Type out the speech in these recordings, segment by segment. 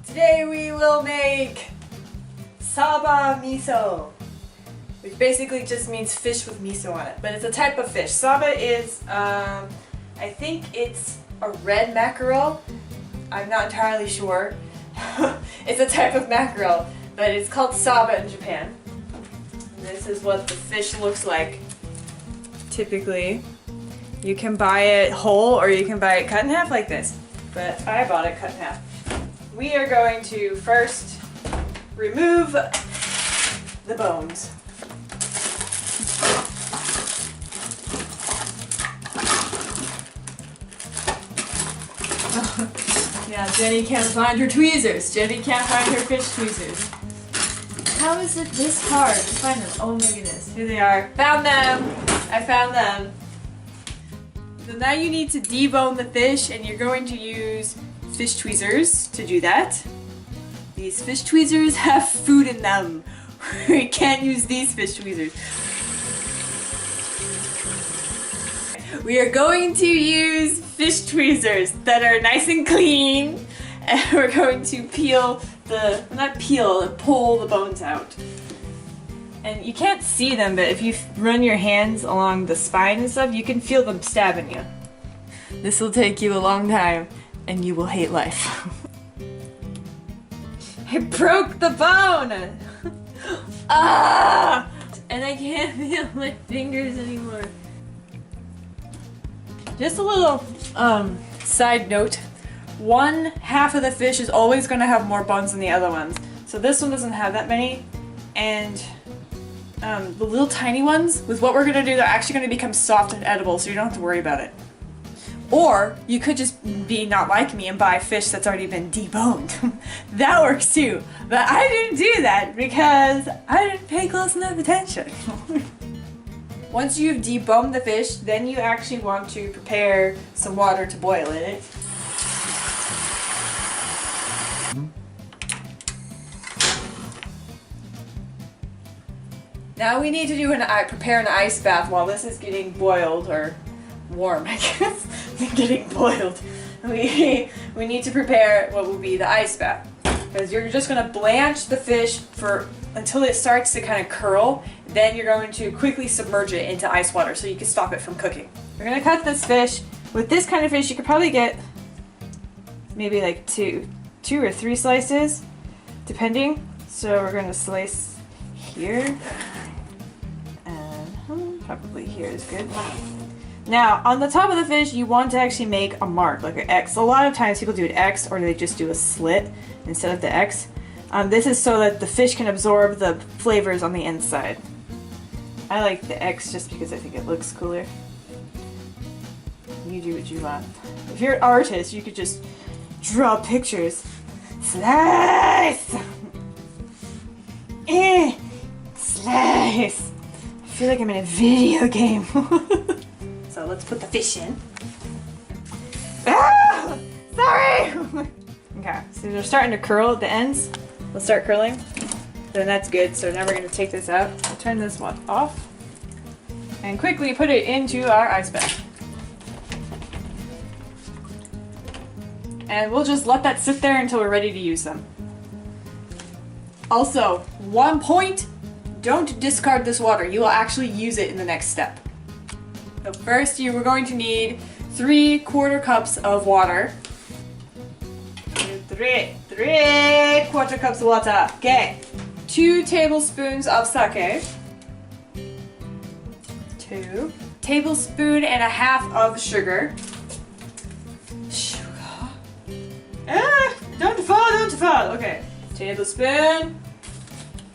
Today we will make SABA MISO, which basically just means fish with miso on it, but it's a type of fish. Saba is, I think it's a red mackerel. I'm not entirely sure. It's a type of mackerel, but it's called Saba in Japan. This is what the fish looks like. Typically, you can buy it whole or you can buy it cut in half like this, but I bought it cut in half. We are going to first remove the bones. Yeah, Jenny can't find her tweezers. Jenny can't find her fish tweezers. How is it this hard to find them? Oh my goodness. Here they are. Found them! I found them. So now you need to debone the fish, and you're going to use fish tweezers to do that. These fish tweezers have food in them. We can't use these fish tweezers. We are going to use fish tweezers that are nice and clean, and we're going to pull the bones out. And you can't see them, but if you run your hands along the spine and stuff, you can feel them stabbing you. This will take you a long time, and you will hate life. I broke the bone! Ah! And I can't feel my fingers anymore. Just a little side note. One half of the fish is always going to have more bones than the other ones. So this one doesn't have that many. And the little tiny ones, with what we're going to do, they're actually going to become soft and edible, so you don't have to worry about it. Or you could just be not like me and buy fish that's already been deboned. That works too. But I didn't do that because I didn't pay close enough attention. Once you've deboned the fish, then you actually want to prepare some water to boil in it. Now we need to prepare an ice bath while this is getting boiled, or warm, I guess. Getting boiled. We need to prepare what will be the ice bath, because you're just going to blanch the fish until it starts to kind of curl. Then you're going to quickly submerge it into ice water so you can stop it from cooking. We're going to cut this fish. With this kind of fish, you could probably get maybe like two or three slices, depending. So we're going to slice here, and probably here is good. Now, on the top of the fish, you want to actually make a mark, like an X. A lot of times people do an X, or they just do a slit instead of the X. This is so that the fish can absorb the flavors on the inside. I like the X just because I think it looks cooler. You do what you want. If you're an artist, you could just draw pictures. Slice! Slice! I feel like I'm in a video game. So let's put the fish in. Ah! Sorry! Okay, so they're starting to curl at the ends. Let's start curling. Then that's good. So now we're going to take this out. We'll turn this one off. And quickly put it into our ice bath. And we'll just let that sit there until we're ready to use them. Also, 1 point, don't discard this water. You will actually use it in the next step. So first, you are going to need 3/4 cups of water. 3/4 cups of water. Okay. 2 tablespoons of sake. 2 tablespoons and a half of sugar. Sugar. Ah! Don't fall, don't fall. Okay. Tablespoon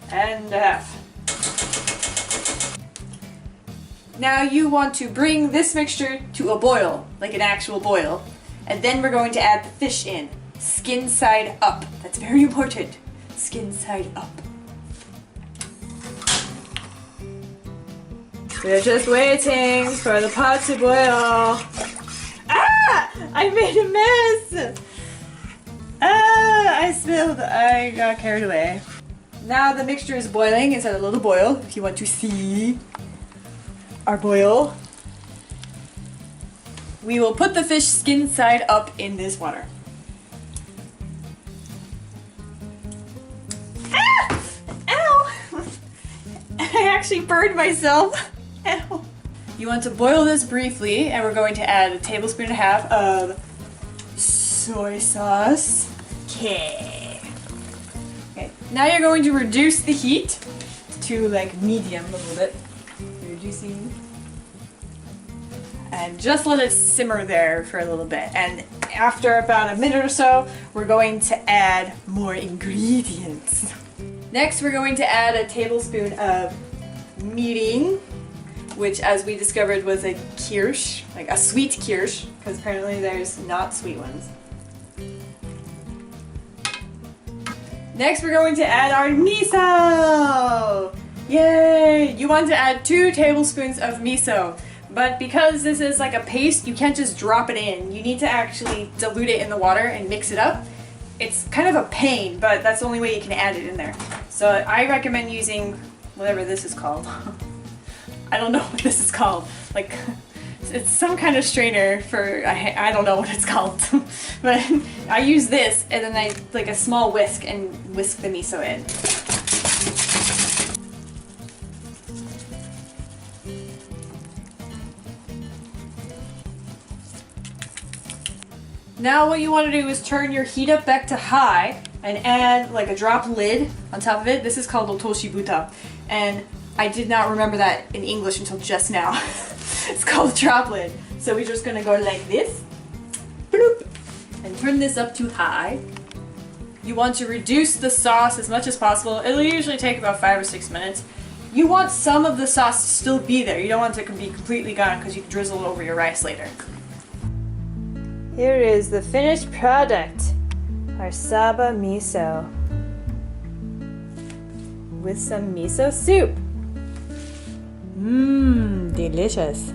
and a half. Now you want to bring this mixture to a boil, like an actual boil, and then we're going to add the fish in. Skin side up. That's very important. Skin side up. We're just waiting for the pot to boil. Ah! I made a mess! Ah! I got carried away. Now the mixture is boiling. It's at a little boil, if you want to see our boil. We will put the fish skin side up in this water. actually burned myself. Ow. You want to boil this briefly, and we're going to add a tablespoon and a half of soy sauce. Okay. Now you're going to reduce the heat to like medium a little bit. Reducing. And just let it simmer there for a little bit. And after about a minute or so, we're going to add more ingredients. Next, we're going to add a tablespoon of mirin, which, as we discovered, was a kirsch, like a sweet kirsch, because apparently there's not sweet ones. Next, we're going to add our miso! Yay! You want to add 2 tablespoons of miso. But because this is like a paste, you can't just drop it in. You need to actually dilute it in the water and mix it up. It's kind of a pain, but that's the only way you can add it in there. So I recommend using whatever this is called. I don't know what this is called. Like, it's some kind of strainer for, I don't know what it's called. But I use this, and then I, like a small whisk, and whisk the miso in. Now what you want to do is turn your heat up back to high and add like a drop lid on top of it. This is called otoshi buta, and I did not remember that in English until just now. It's called drop lid. So we're just gonna go like this, bloop, and turn this up to high. You want to reduce the sauce as much as possible. It'll usually take about 5 or 6 minutes. You want some of the sauce to still be there. You don't want it to be completely gone because you can drizzle it over your rice later. Here is the finished product, our SABA miso with some miso soup. Mmm, delicious.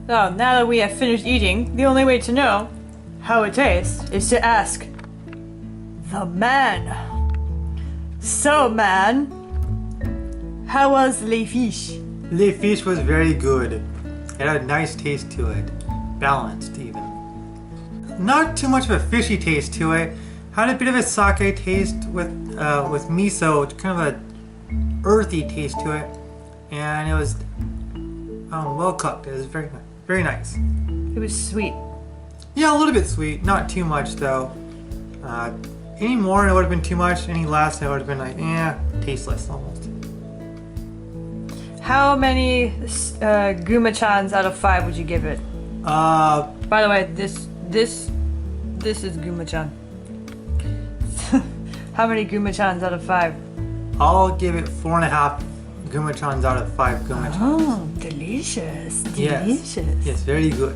So now that we have finished eating, the only way to know how it tastes is to ask the man. So man, how was les fiches? Les fiches was very good. It had a nice taste to it, balanced even. Not too much of a fishy taste to it. Had a bit of a sake taste with miso, kind of a earthy taste to it, and it was well cooked. It was very, very nice. It was sweet. Yeah, a little bit sweet. Not too much though. Any more, it would have been too much. Any less, it would have been like, tasteless almost. How many guma-chans out of 5 would you give it? By the way, this is guma-chan. How many guma-chans out of 5? I'll give it 4.5 guma-chans out of 5 guma-chans. Oh, delicious. Delicious. Yes, very good.